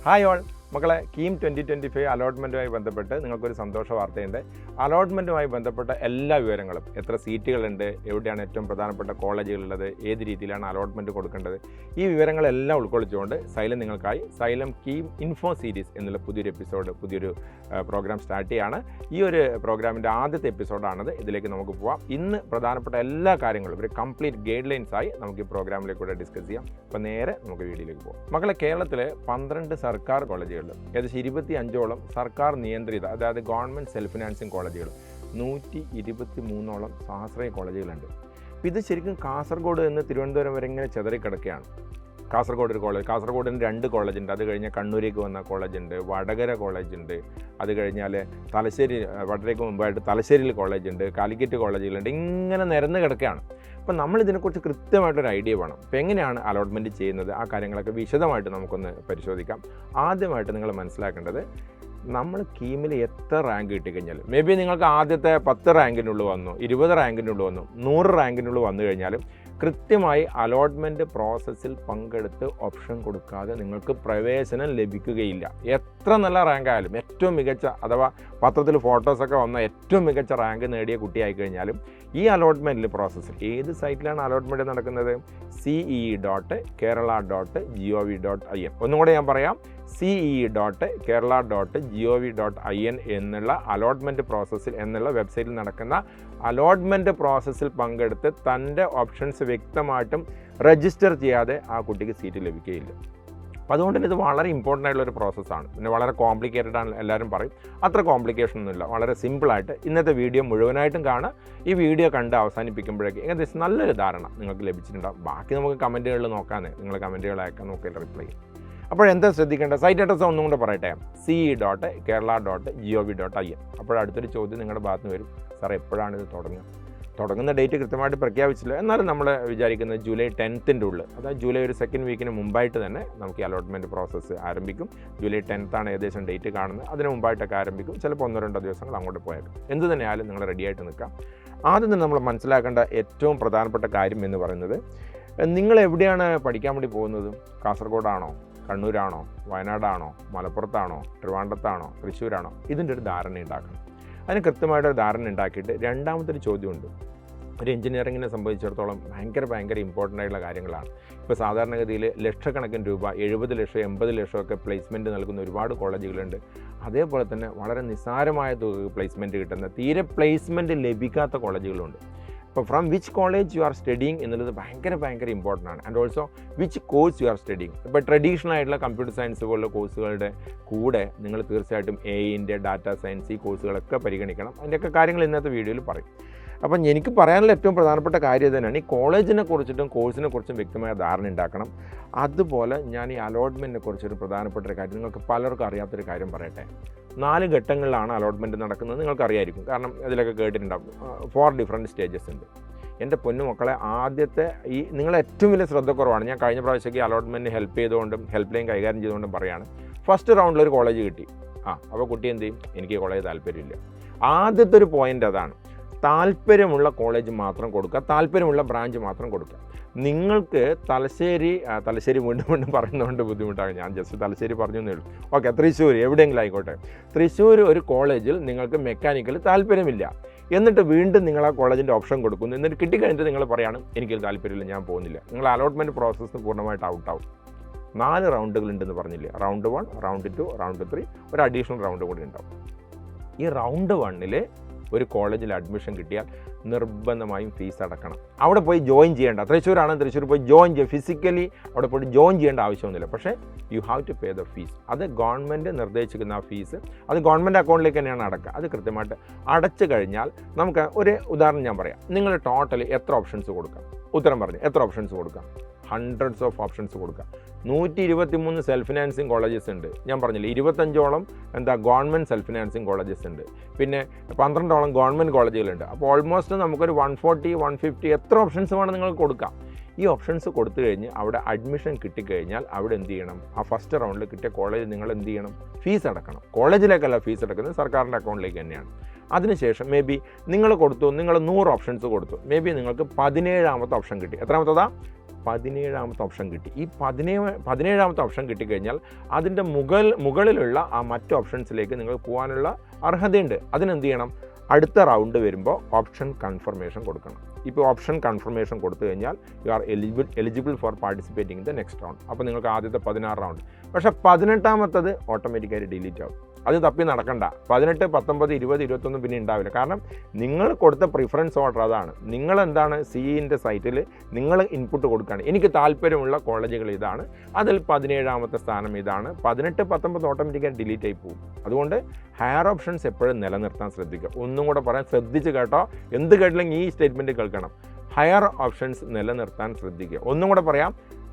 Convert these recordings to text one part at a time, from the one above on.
Hi all മക്കളെ, കീം 2025 അലോട്ട്മെൻറ്റുമായി ബന്ധപ്പെട്ട് നിങ്ങൾക്കൊരു സന്തോഷ വാർത്തയുണ്ട്. അലോട്ട്മെൻറ്റുമായി ബന്ധപ്പെട്ട എല്ലാ വിവരങ്ങളും, എത്ര സീറ്റുകളുണ്ട്, എവിടെയാണ് ഏറ്റവും പ്രധാനപ്പെട്ട കോളേജുകളുള്ളത്, ഏത് രീതിയിലാണ് അലോട്ട്മെൻറ്റ് കൊടുക്കേണ്ടത്, ഈ വിവരങ്ങളെല്ലാം ഉൾക്കൊള്ളിച്ചുകൊണ്ട് സൈലം നിങ്ങൾക്കായി സൈലം കീം ഇൻഫോ സീരീസ് എന്നുള്ള പുതിയൊരു പ്രോഗ്രാം സ്റ്റാർട്ട് ചെയ്യുകയാണ്. ഈ ഒരു പ്രോഗ്രാമിൻ്റെ ആദ്യത്തെ എപ്പിസോഡാണത്. ഇതിലേക്ക് നമുക്ക് പോവാം. ഇന്ന് പ്രധാനപ്പെട്ട എല്ലാ കാര്യങ്ങളും ഒരു കംപ്ലീറ്റ് ഗൈഡ് ലൈൻസായി നമുക്ക് ഈ പ്രോഗ്രാമിലേക്ക് കൂടെ ഡിസ്കസ് ചെയ്യാം. അപ്പോൾ നേരെ നമുക്ക് വീഡിയോയിലേക്ക് പോകാം. മക്കളെ, കേരളത്തിൽ 12 സർക്കാർ കോളേജുകൾ, ഏകദേശം 25ഓളം സർക്കാർ നിയന്ത്രിത, അതായത് ഗവൺമെൻറ് സെൽഫ് ഫിനാൻസിങ് കോളേജുകൾ, 123ഓളം സ്വാശ്രയ കോളേജുകളുണ്ട്. ഇത് ശരിക്കും കാസർഗോഡ് നിന്ന് തിരുവനന്തപുരം വരെ ഇങ്ങനെ ചെതറിക്കിടക്കുകയാണ്. കാസർഗോഡ് ഒരു കോളേജ്, കാസർഗോഡിന് 2 കോളേജുണ്ട്. അത് കഴിഞ്ഞാൽ കണ്ണൂരേക്ക് വന്ന കോളേജുണ്ട്, വടകര കോളേജുണ്ട്. അത് കഴിഞ്ഞാൽ തലശ്ശേരി, വടകരയ്ക്ക് മുമ്പായിട്ട് തലശ്ശേരിയിൽ കോളേജുണ്ട്, കാലിക്കറ്റ് കോളേജുകളുണ്ട്. ഇങ്ങനെ നിരന്ന് കിടക്കുകയാണ്. അപ്പോൾ നമ്മളിതിനെക്കുറിച്ച് കൃത്യമായിട്ടൊരു ഐഡിയ വേണം. അപ്പോൾ എങ്ങനെയാണ് അലോട്ട്മെൻറ്റ് ചെയ്യുന്നത്, ആ കാര്യങ്ങളൊക്കെ വിശദമായിട്ട് നമുക്കൊന്ന് പരിശോധിക്കാം. ആദ്യമായിട്ട് നിങ്ങൾ മനസ്സിലാക്കേണ്ടത്, നമ്മൾ കീമിൽ എത്ര റാങ്ക് കിട്ടിക്കഴിഞ്ഞാലും, മേ ബി നിങ്ങൾക്ക് ആദ്യത്തെ 10 റാങ്കിനുള്ളിൽ വന്നു, 20 റാങ്കിനുള്ളിൽ വന്നു, 100 റാങ്കിനുള്ളിൽ വന്നു കഴിഞ്ഞാലും കൃത്യമായി അലോട്ട്മെൻറ്റ് പ്രോസസ്സിൽ പങ്കെടുത്ത് ഓപ്ഷൻ കൊടുക്കാതെ നിങ്ങൾക്ക് പ്രവേശനം ലഭിക്കുകയില്ല. എത്ര നല്ല റാങ്ക് ആയാലും, ഏറ്റവും മികച്ച, അഥവാ പത്രത്തിൽ ഫോട്ടോസൊക്കെ വന്ന ഏറ്റവും മികച്ച റാങ്ക് നേടിയ കുട്ടിയായി കഴിഞ്ഞാലും ഈ അലോട്ട്മെൻറ്റിൽ പ്രോസസ്സിൽ ഏത് സൈറ്റിലാണ് അലോട്ട്മെൻറ്റ് നടക്കുന്നത്? ce.kerala.gov.in. ഒന്നുകൂടെ ഞാൻ പറയാം, ce.kerala.gov.in എന്നുള്ള അലോട്ട്മെൻറ്റ് പ്രോസസ്സിൽ എന്നുള്ള വെബ്സൈറ്റിൽ നടക്കുന്ന അലോട്ട്മെൻറ്റ് പ്രോസസ്സിൽ പങ്കെടുത്ത് തൻ്റെ ഓപ്ഷൻസ് വ്യക്തമായിട്ടും രജിസ്റ്റർ ചെയ്യാതെ ആ കുട്ടിക്ക് സീറ്റ് ലഭിക്കുകയില്ല. അപ്പോൾ അതുകൊണ്ട് തന്നെ ഇത് വളരെ ഇമ്പോർട്ടൻ്റ് ആയിട്ടുള്ളൊരു പ്രോസസ്സാണ്. പിന്നെ വളരെ കോംപ്ലിക്കേറ്റഡ് ആണ് എല്ലാവരും പറയും. അത്ര കോംപ്ലിക്കേഷൻ ഒന്നുമില്ല. വളരെ സിമ്പിളായിട്ട് ഇന്നത്തെ വീഡിയോ മുഴുവനായിട്ടും കാണുക. ഈ വീഡിയോ കണ്ട് അവസാനിപ്പിക്കുമ്പോഴേക്ക് ഏകദേശം നല്ലൊരു ധാരണ നിങ്ങൾക്ക് ലഭിച്ചിട്ടുണ്ടാകും. ബാക്കി നമുക്ക് കമൻറ്റുകളിൽ നോക്കാമെന്ന്, നിങ്ങൾ കമൻറ്റുകൾ അയക്കാൻ നോക്കിയാൽ റിപ്ലൈ ചെയ്യും. അപ്പോഴെന്താ ശ്രദ്ധിക്കേണ്ടത്? സൈറ്റ് അഡ്രസ്സ് ഒന്നും കൂടെ പറയട്ടെ, ce.kerala.gov.in. അപ്പോഴടുത്തൊരു ചോദ്യം നിങ്ങളുടെ ഭാഗത്ത് നിന്ന് വരും, സാർ എപ്പോഴാണ് ഇത് തുടങ്ങുന്ന ഡേറ്റ് കൃത്യമായിട്ട് പ്രഖ്യാപിച്ചില്ല. എന്നാലും നമ്മൾ വിചാരിക്കുന്നത് ജൂലൈ 10th ഉള്ളിൽ, അതായത് ജൂലൈ ഒരു 2nd വീക്കിന് മുമ്പായിട്ട് തന്നെ നമുക്ക് ഈ അലോട്ട്മെൻറ്റ് പ്രോസസ്സ് ആരംഭിക്കും. ജൂലൈ 10th ആണ് ഏകദേശം ഡേറ്റ് കാണുന്നത്. അതിന് മുമ്പായിട്ടൊക്കെ ആരംഭിക്കും. ചിലപ്പോൾ 1-2 ദിവസങ്ങൾ അങ്ങോട്ട് പോയേക്കും. എന്ത് തന്നെയായാലും നിങ്ങൾ റെഡിയായിട്ട് നിൽക്കാം. ആദ്യം തന്നെ നമ്മൾ മനസ്സിലാക്കേണ്ട ഏറ്റവും പ്രധാനപ്പെട്ട കാര്യം എന്ന് പറയുന്നത്, നിങ്ങൾ എവിടെയാണ് പഠിക്കാൻ വേണ്ടി പോകുന്നത്? കാസർഗോഡാണോ, കണ്ണൂരാണോ, വയനാടാണോ, മലപ്പുറത്താണോ, ട്രിവാൻഡ്രത്താണോ, തൃശ്ശൂരാണോ? ഇതിൻ്റെ ഒരു ധാരണ ഉണ്ടാക്കണം. അതിന് കൃത്യമായിട്ടൊരു ധാരണ ഉണ്ടാക്കിയിട്ട് രണ്ടാമത്തെ ഒരു ചോദ്യമുണ്ട്. ഒരു എഞ്ചിനീയറിങ്ങിനെ സംബന്ധിച്ചിടത്തോളം ഭയങ്കര ഇമ്പോർട്ടൻ്റ് ആയിട്ടുള്ള കാര്യങ്ങളാണ്. ഇപ്പോൾ സാധാരണഗതിയിൽ ലക്ഷക്കണക്കിന് രൂപ, 70 ലക്ഷം 80 ലക്ഷമൊക്കെ പ്ലേസ്മെൻറ്റ് നൽകുന്ന ഒരുപാട് കോളേജുകളുണ്ട്. അതേപോലെ തന്നെ വളരെ നിസ്സാരമായ തുക പ്ലേസ്മെൻറ്റ് കിട്ടുന്ന, തീരെ പ്ലേസ്മെൻറ്റ് ലഭിക്കാത്ത കോളേജുകളുണ്ട്. ഇപ്പോൾ from which college you are studying എന്നുള്ളത് ഭയങ്കര ഇമ്പോർട്ടൻ്റ് ആണ്. And also which course you are studying. ഇപ്പോൾ ട്രഡീഷണൽ ആയിട്ടുള്ള കമ്പ്യൂട്ടർ സയൻസ് പോലുള്ള കോഴ്സുകളുടെ കൂടെ നിങ്ങൾ തീർച്ചയായിട്ടും AI ഡാറ്റാ സയൻസ്, ഈ കോഴ്സുകളൊക്കെ പരിഗണിക്കണം. അതിൻ്റെയൊക്കെ കാര്യങ്ങൾ ഇന്നത്തെ വീഡിയോയിൽ പറയും. അപ്പം എനിക്ക് പറയാനുള്ള ഏറ്റവും പ്രധാനപ്പെട്ട കാര്യം തന്നെയാണ്, ഈ കോളേജിനെ കുറിച്ചിട്ടും കോഴ്സിനെ കുറിച്ചും വ്യക്തമായ ധാരണ ഉണ്ടാക്കണം. അതുപോലെ ഞാൻ ഈ അലോട്ട്മെൻറ്റിനെ കുറിച്ചൊരു പ്രധാനപ്പെട്ട ഒരു കാര്യം, നിങ്ങൾക്ക് പലർക്കും അറിയാത്തൊരു കാര്യം പറയട്ടെ. 4 ഘട്ടങ്ങളിലാണ് അലോട്ട്മെൻറ്റ് നടക്കുന്നത്. നിങ്ങൾക്കറിയായിരിക്കും, കാരണം ഇതിലൊക്കെ കേട്ടിട്ടുണ്ടാകും. 4 ഡിഫറെൻറ്റ് സ്റ്റേജസ് ഉണ്ട്. എൻ്റെ പൊന്നു മക്കളെ, ആദ്യത്തെ ഈ നിങ്ങളെ ഏറ്റവും വലിയ ശ്രദ്ധക്കുറവാണ്. ഞാൻ കഴിഞ്ഞ പ്രാവശ്യമൊക്കെ അലോട്ട്മെൻറ്റ് ഹെൽപ്പ് ചെയ്തുകൊണ്ടും ഹെൽപ്പ് ലൈൻ കൈകാര്യം ചെയ്തുകൊണ്ടും പറയുകയാണ്. ഫസ്റ്റ് റൗണ്ടിലൊരു കോളേജ് കിട്ടി. അപ്പോൾ കുട്ടി എന്ത് ചെയ്യും? എനിക്ക് കോളേജ് താല്പര്യമില്ല. ആദ്യത്തെ ഒരു പോയിൻ്റ് അതാണ്. താല്പര്യമുള്ള കോളേജ് മാത്രം കൊടുക്കുക, താല്പര്യമുള്ള ബ്രാഞ്ച് മാത്രം കൊടുക്കുക. നിങ്ങൾക്ക് തലശ്ശേരി വീണ്ടും പറയുന്നതുകൊണ്ട് ബുദ്ധിമുട്ടാണ്, ഞാൻ ജസ്റ്റ് തലശ്ശേരി പറഞ്ഞു എന്നേ ഉള്ളൂ. ഓക്കെ, തൃശ്ശൂർ എവിടെയെങ്കിലും ആയിക്കോട്ടെ. തൃശ്ശൂർ ഒരു കോളേജിൽ നിങ്ങൾക്ക് മെക്കാനിക്കൽ താല്പര്യമില്ല, എന്നിട്ട് വീണ്ടും നിങ്ങൾ ആ കോളേജിൻ്റെ ഓപ്ഷൻ കൊടുക്കുന്നു. എന്നിട്ട് കിട്ടിക്കഴിഞ്ഞിട്ട് നിങ്ങൾ പറയാണ് എനിക്കത് താല്പര്യമില്ല, ഞാൻ പോകുന്നില്ല. നിങ്ങൾ അലോട്ട്മെൻറ്റ് പ്രോസസ്സ് പൂർണ്ണമായിട്ട് ഔട്ടാവും. 4 റൗണ്ടുകളുണ്ടെന്ന് പറഞ്ഞില്ലേ? റൗണ്ട് 1, റൗണ്ട് 2, റൗണ്ട് 3, ഒരു അഡീഷണൽ റൗണ്ട് കൂടി ഉണ്ടാവും. ഈ റൗണ്ട് 1 ഒരു കോളേജിൽ അഡ്മിഷൻ കിട്ടിയാൽ നിർബന്ധമായും ഫീസ് അടക്കണം. അവിടെ പോയി ജോയിൻ ചെയ്യേണ്ട, തൃശ്ശൂരാണെങ്കിൽ തൃശ്ശൂർ പോയി ജോയിൻ ചെയ്യുക. ഫിസിക്കലി അവിടെ പോയി ജോയിൻ ചെയ്യേണ്ട ആവശ്യമൊന്നുമില്ല. പക്ഷേ you have to pay the fees. അത് ഗവൺമെൻറ് നിർദ്ദേശിക്കുന്ന ആ ഫീസ്, അത് ഗവൺമെൻറ് അക്കൗണ്ടിലേക്ക് തന്നെയാണ് അടക്കുക. അത് കൃത്യമായിട്ട് അടച്ചു കഴിഞ്ഞാൽ നമുക്ക് ഒരു ഉദാഹരണം ഞാൻ പറയാം. നിങ്ങൾ ടോട്ടൽ എത്ര ഓപ്ഷൻസ് കൊടുക്കാം? ഉത്തരം പറഞ്ഞു, എത്ര ഓപ്ഷൻസ് കൊടുക്കാം? ഹൺഡ്രഡ്സ് ഓഫ് ഓപ്ഷൻസ് കൊടുക്കുക. 123 സെൽഫ് ഫിനാൻസിങ് കോളേജസ് ഉണ്ട്. ഞാൻ പറഞ്ഞില്ലേ, 25ഓളം ഗവൺമെൻറ് സെൽഫ് ഫിനാൻസിങ് കോളേജസ് ഉണ്ട്. പിന്നെ 12ഓളം ഗവൺമെൻറ് കോളേജുകളുണ്ട്. അപ്പോൾ ഓൾമോസ്റ്റ് നമുക്കൊരു 140, 150 എത്ര ഓപ്ഷൻസ് വേണം നിങ്ങൾക്ക് കൊടുക്കാം. ഈ ഓപ്ഷൻസ് കൊടുത്തു കഴിഞ്ഞ് അവിടെ അഡ്മിഷൻ കിട്ടിക്കഴിഞ്ഞാൽ അവിടെ എന്ത് ചെയ്യണം? ആ ഫസ്റ്റ് റൗണ്ടിൽ കിട്ടിയ കോളേജ് നിങ്ങൾ എന്ത് ചെയ്യണം? ഫീസ് അടക്കണം. കോളേജിലേക്കല്ല ഫീസ് അടക്കുന്നത്, സർക്കാരിൻ്റെ അക്കൗണ്ടിലേക്ക് തന്നെയാണ്. അതിനുശേഷം മേ ബി നിങ്ങൾ 100 ഓപ്ഷൻസ് കൊടുത്തു. മേ ബി നിങ്ങൾക്ക് 17ാമത്തെ ഓപ്ഷൻ കിട്ടി. എത്രാമത്തതാ? 17ാമത്തെ ഓപ്ഷൻ കിട്ടി. ഈ 17ാമത്തെ ഓപ്ഷൻ കിട്ടിക്കഴിഞ്ഞാൽ അതിൻ്റെ മുകളിലുള്ള ആ മറ്റ് ഓപ്ഷൻസിലേക്ക് നിങ്ങൾക്ക് പോകാനുള്ള അർഹതയുണ്ട്. അതിനെന്ത് ചെയ്യണം? അടുത്ത റൗണ്ട് വരുമ്പോൾ ഓപ്ഷൻ കൺഫർമേഷൻ കൊടുക്കണം. ഇപ്പോൾ ഓപ്ഷൻ കൺഫർമേഷൻ കൊടുത്തു കഴിഞ്ഞാൽ you are eligible for participating in the next round. അപ്പോൾ നിങ്ങൾക്ക് ആദ്യത്തെ 16 റൗണ്ട്. പക്ഷേ 18ാമത്തത് ഓട്ടോമാറ്റിക്കായി ഡിലീറ്റ് ആവും. അത് തപ്പി നടക്കണ്ട. 18, 19, 20, 21 പിന്നെ ഉണ്ടാവില്ല. കാരണം നിങ്ങൾ കൊടുത്ത പ്രിഫറൻസ് ഓർഡർ അതാണ്. നിങ്ങളെന്താണ് CEൻ്റെ സൈറ്റിൽ നിങ്ങൾ ഇൻപുട്ട് കൊടുക്കുകയാണ്. എനിക്ക് താല്പര്യമുള്ള കോളേജുകൾ ഇതാണ്, അതിൽ 17ാമത്തെ സ്ഥാനം ഇതാണ്. 18, 19 ഓട്ടോമാറ്റിക്കായി ഡിലീറ്റ് ആയി പോകും. അതുകൊണ്ട് ഹയർ ഓപ്ഷൻസ് എപ്പോഴും നിലനിർത്താൻ ശ്രദ്ധിക്കുക. ഒന്നും കൂടെ പറയാൻ ശ്രദ്ധിച്ച് കേട്ടോ. എന്ത് കേട്ടില്ലെങ്കിൽ ഈ സ്റ്റേറ്റ്മെൻറ്റ് കേൾക്കണം. ഹയർ ഓപ്ഷൻസ് നിലനിർത്താൻ ശ്രദ്ധിക്കുക. ഒന്നും കൂടെ പറയാം,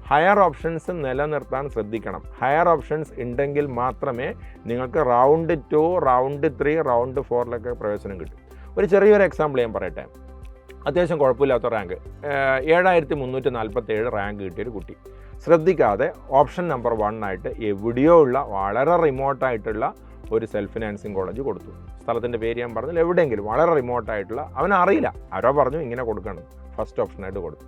ഹയർ ഓപ്ഷൻസ് നിലനിർത്താൻ ശ്രദ്ധിക്കണം. ഹയർ ഓപ്ഷൻസ് ഉണ്ടെങ്കിൽ മാത്രമേ നിങ്ങൾക്ക് റൗണ്ട് 2, റൗണ്ട് 3, റൗണ്ട് 4 പ്രവേശനം കിട്ടും. ഒരു ചെറിയൊരു എക്സാമ്പിൾ ഞാൻ പറയട്ടെ. അത്യാവശ്യം കുഴപ്പമില്ലാത്ത റാങ്ക് 7347 റാങ്ക് കിട്ടിയൊരു കുട്ടി ശ്രദ്ധിക്കാതെ ഓപ്ഷൻ നമ്പർ 1 ആയിട്ട് എവിടെയോ ഉള്ള വളരെ റിമോട്ടായിട്ടുള്ള ഒരു സെൽഫ് ഫിനാൻസിങ് കോളേജ് കൊടുത്തു. സ്ഥലത്തിൻ്റെ പേര് ഞാൻ പറഞ്ഞില്ല, എവിടെയെങ്കിലും വളരെ റിമോട്ടായിട്ടുള്ള, അവനറിയില്ല, ആരോ പറഞ്ഞു ഇങ്ങനെ കൊടുക്കണം, ഫസ്റ്റ് ഓപ്ഷനായിട്ട് കൊടുത്തു.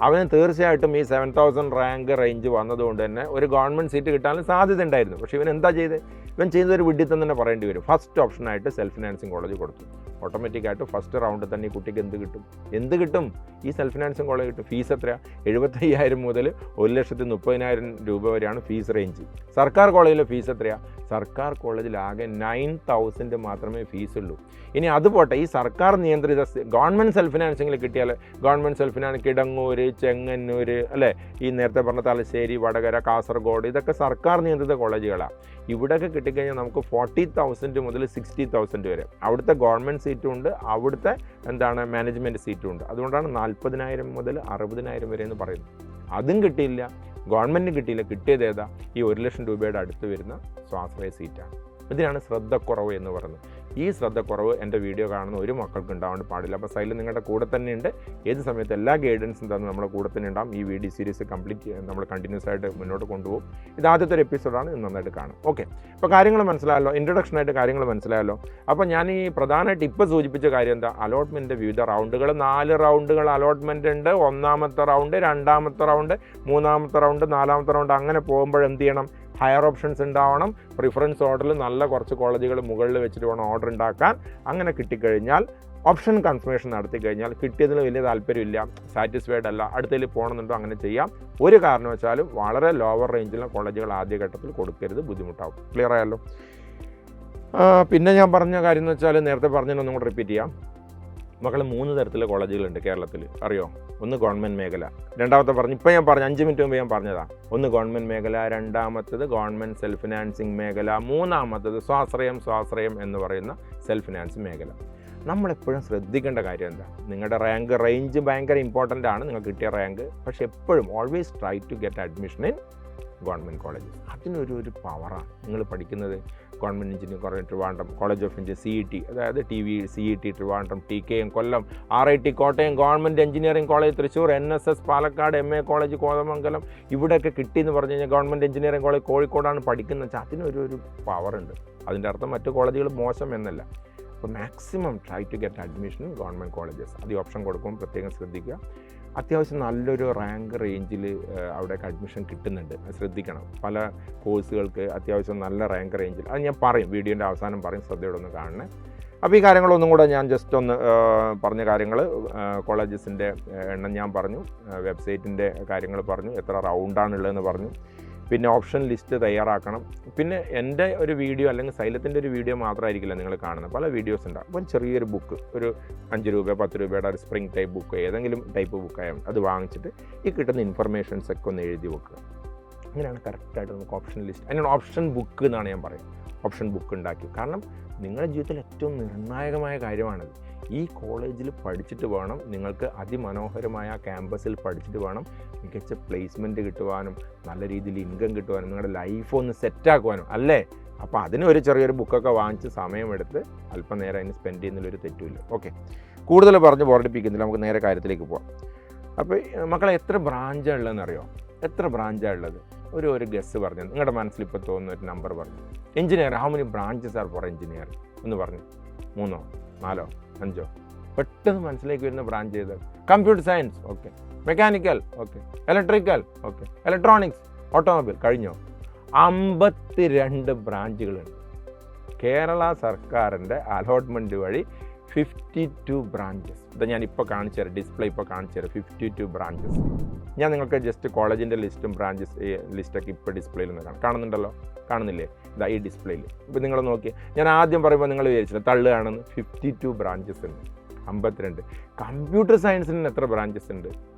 അവന് തീർച്ചയായിട്ടും ഈ 7000 റാങ്ക് റേഞ്ച് വന്നതുകൊണ്ട് തന്നെ ഒരു ഗവൺമെൻറ് സീറ്റ് കിട്ടാനും സാധ്യത ഉണ്ടായിരുന്നു. പക്ഷേ ഇവൻ എന്താ ചെയ്തത്? ഇവൻ ചെയ്തൊരു വിഡ്ഢിത്തം തന്നെ പറയേണ്ടി വരും. ഫസ്റ്റ് ഓപ്ഷനായിട്ട് സെൽഫ് ഫിനാൻസിങ് കോളേജ് കൊടുത്തു. ഓട്ടോമാറ്റിക്കായിട്ട് ഫസ്റ്റ് റൗണ്ടിൽ തന്നെ ഈ കുട്ടിക്ക് എന്ത് കിട്ടും? ഈ സെൽഫ് ഫിനാൻസിങ് കോളേജ് കിട്ടും. ഫീസ് എത്രയാണ്? 75,000 മുതൽ 1,30,000 രൂപ വരെയാണ് ഫീസ് റേഞ്ച്. സർക്കാർ കോളേജിലെ ഫീസ് എത്രയാണ്? സർക്കാർ കോളേജിൽ ആകെ 9,000 മാത്രമേ ഫീസുള്ളൂ. ഇനി അതുപോട്ടെ, ഈ സർക്കാർ നിയന്ത്രിത ഗവൺമെൻറ് സെൽഫ് ഫിനാൻസിങ്ങിൽ കിട്ടിയാൽ government self finance Kidangoor, Chengannur, അല്ലേ, ഈ നേരത്തെ പറഞ്ഞ തലശ്ശേരി, വടകര, കാസർഗോഡ്, ഇതൊക്കെ സർക്കാർ നിയന്ത്രിത കോളേജുകളാണ്. ഇവിടെയൊക്കെ കിട്ടിക്കഴിഞ്ഞാൽ നമുക്ക് 40,000 മുതൽ 60,000 വരെ. അവിടുത്തെ ഗവൺമെൻറ് സീറ്റും ഉണ്ട്, അവിടുത്തെ മാനേജ്മെൻറ്റ് സീറ്റും ഉണ്ട്. അതുകൊണ്ടാണ് 40,000 മുതൽ 60,000 വരെ എന്ന് പറയുന്നത്. അതും കിട്ടിയില്ല, ഗവൺമെൻറ്റിന് കിട്ടിയില്ല. കിട്ടിയത് ഏതാ? ഈ 1,00,000 രൂപയുടെ അടുത്ത് വരുന്ന സ്വാശ്രയ സീറ്റാണ്. ഇതിനാണ് ശ്രദ്ധക്കുറവ് എന്ന് പറയുന്നത്. ഈ ശ്രദ്ധക്കുറവ് എൻ്റെ വീഡിയോ കാണുന്ന ഒരു മക്കൾക്ക് ഉണ്ടാവാൻ പാടില്ല. അപ്പോൾ സൈഡിൽ നിങ്ങളുടെ കൂടെ തന്നെ ഉണ്ട്. ഏത് സമയത്ത് എല്ലാ ഗൈഡൻസും തന്ന് നമ്മുടെ കൂടെ തന്നെ ഉണ്ടാകും. ഈ വീഡിയോ സീരീസ് കംപ്ലീറ്റ് നമ്മൾ കണ്ടിന്യൂസ് ആയിട്ട് മുന്നോട്ട് കൊണ്ടുപോകും. ഇത് ആദ്യത്തെ ഒരു എപ്പിസോഡാണ്, ഇത് നന്നായിട്ട് കാണും. ഓക്കെ, അപ്പോൾ കാര്യങ്ങൾ മനസ്സിലായല്ലോ, ഇൻട്രൊഡക്ഷനായിട്ട് കാര്യങ്ങൾ മനസ്സിലായല്ലോ. അപ്പോൾ ഞാൻ ഈ പ്രധാനമായിട്ട് ഇപ്പോൾ സൂചിപ്പിച്ച കാര്യം എന്താ? അലോട്ട്മെൻറ്റ് വിവിധ റൗണ്ടുകൾ, 4 റൗണ്ടുകൾ അലോട്ട്മെൻറ്റ് ഉണ്ട്. 1ാമത്തെ റൗണ്ട്, 2ാമത്തെ റൗണ്ട്, 3ാമത്തെ റൗണ്ട്, 4ാമത്തെ റൗണ്ട്, അങ്ങനെ പോകുമ്പോൾ എന്ത് ചെയ്യണം? ഹയർ ഓപ്ഷൻസ് ഉണ്ടാവണം. പ്രിഫറൻസ് ഓർഡറിൽ നല്ല കുറച്ച് കോളേജുകൾ മുകളിൽ വെച്ചിട്ട് വേണം ഓർഡർ ഉണ്ടാക്കാൻ. അങ്ങനെ കിട്ടിക്കഴിഞ്ഞാൽ ഓപ്ഷൻ കൺഫർമേഷൻ നടത്തി കഴിഞ്ഞാൽ കിട്ടിയതിൽ വലിയ താല്പര്യമില്ല, സാറ്റിസ്ഫൈഡ് അല്ല, അടുത്തതിൽ പോകണമെന്നുണ്ടോ അങ്ങനെ ചെയ്യാം. ഒരു കാരണവശാലും വളരെ ലോവർ റേഞ്ചിലുള്ള കോളേജുകൾ ആദ്യഘട്ടത്തിൽ കൊടുക്കരുത്, ബുദ്ധിമുട്ടാവും. ക്ലിയർ ആയല്ലോ? പിന്നെ ഞാൻ പറഞ്ഞ കാര്യം എന്ന് വെച്ചാൽ നേരത്തെ പറഞ്ഞതിനൊന്നും കൂടെ റിപ്പീറ്റ് ചെയ്യാം. മക്കൾ 3 തരത്തിലുള്ള കോളേജുകളുണ്ട് കേരളത്തിൽ, അറിയോ? ഒന്ന് ഗവൺമെൻറ് മേഖല, രണ്ടാമത്തെ ഇപ്പോൾ ഞാൻ പറഞ്ഞു 5 മിനിറ്റ് മുമ്പ് ഞാൻ പറഞ്ഞതാണ്. ഒന്ന് ഗവൺമെൻറ് മേഖല, രണ്ടാമത്തത് ഗവൺമെൻറ് സെൽഫ് ഫിനാൻസിങ് മേഖല, മൂന്നാമത്തത് സ്വാശ്രയം എന്ന് പറയുന്ന സെൽഫ് ഫിനാൻസിങ് മേഖല. നമ്മളെപ്പോഴും ശ്രദ്ധിക്കേണ്ട കാര്യം എന്താ? നിങ്ങളുടെ റാങ്ക് റേഞ്ച് ഭയങ്കര ഇമ്പോർട്ടൻ്റ് ആണ്, നിങ്ങൾക്ക് കിട്ടിയ റാങ്ക്. പക്ഷേ എപ്പോഴും always try to get admission in government colleges. അതിനൊരു പവറാണ്. നിങ്ങൾ പഠിക്കുന്നത് government engineering college Trivandrum, college of engineering CET, അതായത് CET Trivandrum, TKM Kollam, RIT Kottayam, government engineering college Thrissur, NSS Palakkad, MA college Kothamangalam, ഇവിടെയൊക്കെ കിട്ടിയെന്ന് പറഞ്ഞു കഴിഞ്ഞാൽ ഗവൺമെൻറ് എഞ്ചിനീയറിംഗ് കോളേജ് കോഴിക്കോടാണ് പഠിക്കുന്നത് വെച്ചാൽ അതിനൊരു പവറുണ്ട്. അതിൻ്റെ അർത്ഥം മറ്റു കോളേജുകൾ മോശം എന്നല്ല. അപ്പോൾ maximum try to get admission in government colleges. അത് ഓപ്ഷൻ കൊടുക്കുമ്പോൾ പ്രത്യേകം ശ്രദ്ധിക്കുക. അത്യാവശ്യം നല്ലൊരു റാങ്ക് റേഞ്ചിൽ അവിടേക്ക് അഡ്മിഷൻ കിട്ടുന്നുണ്ട്, ശ്രദ്ധിക്കണം. പല കോഴ്സുകൾക്ക് അത്യാവശ്യം നല്ല റാങ്ക് റേഞ്ചിൽ, അത് ഞാൻ പറയും, വീഡിയോൻ്റെ അവസാനം പറയും, ശ്രദ്ധയോടെ ഒന്ന് കാണണേ. അപ്പോൾ ഈ കാര്യങ്ങളൊന്നും കൂടെ ഞാൻ ജസ്റ്റ് ഒന്ന് പറഞ്ഞ കാര്യങ്ങൾ, കോളേജസിൻ്റെ എണ്ണം ഞാൻ പറഞ്ഞു, വെബ്സൈറ്റിൻ്റെ കാര്യങ്ങൾ പറഞ്ഞു, എത്ര റൗണ്ടാണുള്ളതെന്ന് പറഞ്ഞു, പിന്നെ ഓപ്ഷൻ ലിസ്റ്റ് തയ്യാറാക്കണം. പിന്നെ എൻ്റെ ഒരു വീഡിയോ അല്ലെങ്കിൽ സൈലത്തിൻ്റെ ഒരു വീഡിയോ മാത്രമായിരിക്കില്ല നിങ്ങൾ കാണുന്നത്, പല വീഡിയോസ് ഉണ്ടാകും. അപ്പോൾ ചെറിയൊരു ബുക്ക്, ഒരു 5 രൂപ 10 രൂപയുടെ ഒരു സ്പ്രിംഗ് ടൈപ്പ് ബുക്ക്, ഏതെങ്കിലും ടൈപ്പ് ബുക്കായാലും അത് വാങ്ങിച്ചിട്ട് ഈ കിട്ടുന്ന ഇൻഫർമേഷൻസ് ഒക്കെ ഒന്ന് എഴുതി വെക്കുക. അങ്ങനെയാണ് കറക്റ്റായിട്ട് നമുക്ക് ഓപ്ഷൻ ലിസ്റ്റ്, അതിനാണ് ഓപ്ഷൻ ബുക്ക് എന്നാണ് ഞാൻ പറയുന്നത്. ഓപ്ഷൻ ബുക്ക് ഉണ്ടാക്കി. കാരണം നിങ്ങളുടെ ജീവിതത്തിൽ ഏറ്റവും നിർണായകമായ കാര്യമാണത്. ഈ കോളേജിൽ പഠിച്ചിട്ട് വേണം നിങ്ങൾക്ക് അതിമനോഹരമായ ക്യാമ്പസിൽ പഠിച്ചിട്ട് വേണം മികച്ച പ്ലേസ്മെൻറ്റ് കിട്ടുവാനും നല്ല രീതിയിൽ ഇൻകം കിട്ടുവാനും നിങ്ങളുടെ ലൈഫ് ഒന്ന് സെറ്റാക്കുവാനും, അല്ലേ? അപ്പോൾ അതിന് ഒരു ചെറിയൊരു ബുക്കൊക്കെ വാങ്ങിച്ച് സമയമെടുത്ത് അല്പം നേരം അതിന് സ്പെൻഡ് ചെയ്യുന്നതിലൊരു തെറ്റുമില്ല. ഓക്കെ, കൂടുതൽ പറഞ്ഞ് ബോറടിപ്പിക്കുന്നില്ല, നമുക്ക് നേരെ കാര്യത്തിലേക്ക് പോകാം. അപ്പോൾ മക്കളെ, എത്ര ബ്രാഞ്ചാണ് ഉള്ളതെന്ന് അറിയോ? എത്ര ബ്രാഞ്ചാണ് ഉള്ളത്? ഒരു ഗസ് പറഞ്ഞു, നിങ്ങളുടെ മനസ്സിൽ ഇപ്പോൾ തോന്നുന്ന ഒരു നമ്പർ പറഞ്ഞു. Engineer, how many branches are for engineer എന്ന് പറഞ്ഞു? 3, 4, 5? പെട്ടെന്ന് മനസ്സിലേക്ക് വരുന്ന ബ്രാഞ്ച് ചെയ്ത് computer science, okay, mechanical, okay, electrical, okay, electronics, automobile. കഴിഞ്ഞോ? 52 ബ്രാഞ്ചുകളുണ്ട്. കേരള സർക്കാരിൻ്റെ അലോട്ട്മെൻറ്റ് വഴി 52 ബ്രാഞ്ചസ്. ഇത് ഞാനിപ്പോൾ കാണിച്ചു തരാം, ഡിസ്പ്ലേ ഇപ്പോൾ കാണിച്ചു തരാം. 52 ബ്രാഞ്ചസ്. ഞാൻ നിങ്ങൾക്ക് ജസ്റ്റ് കോളേജിൻ്റെ ലിസ്റ്റും ബ്രാഞ്ചസ് ലിസ്റ്റൊക്കെ ഇപ്പോൾ ഡിസ്പ്ലേയിൽ നിന്ന് കാണുന്നുണ്ടല്ലോ, കാണുന്നില്ലേ? ഇതാ ഈ ഡിസ്പ്ലേയിൽ. ഇപ്പോൾ നിങ്ങൾ നോക്കി, ഞാൻ ആദ്യം പറയുമ്പോൾ നിങ്ങൾ വിചാരിച്ചില്ല തള്ളുകയാണെന്ന്. 52 ബ്രാഞ്ചസ് ഉണ്ട്. 52. കമ്പ്യൂട്ടർ സയൻസിന് എത്ര ബ്രാഞ്ചസ് ഉണ്ട്?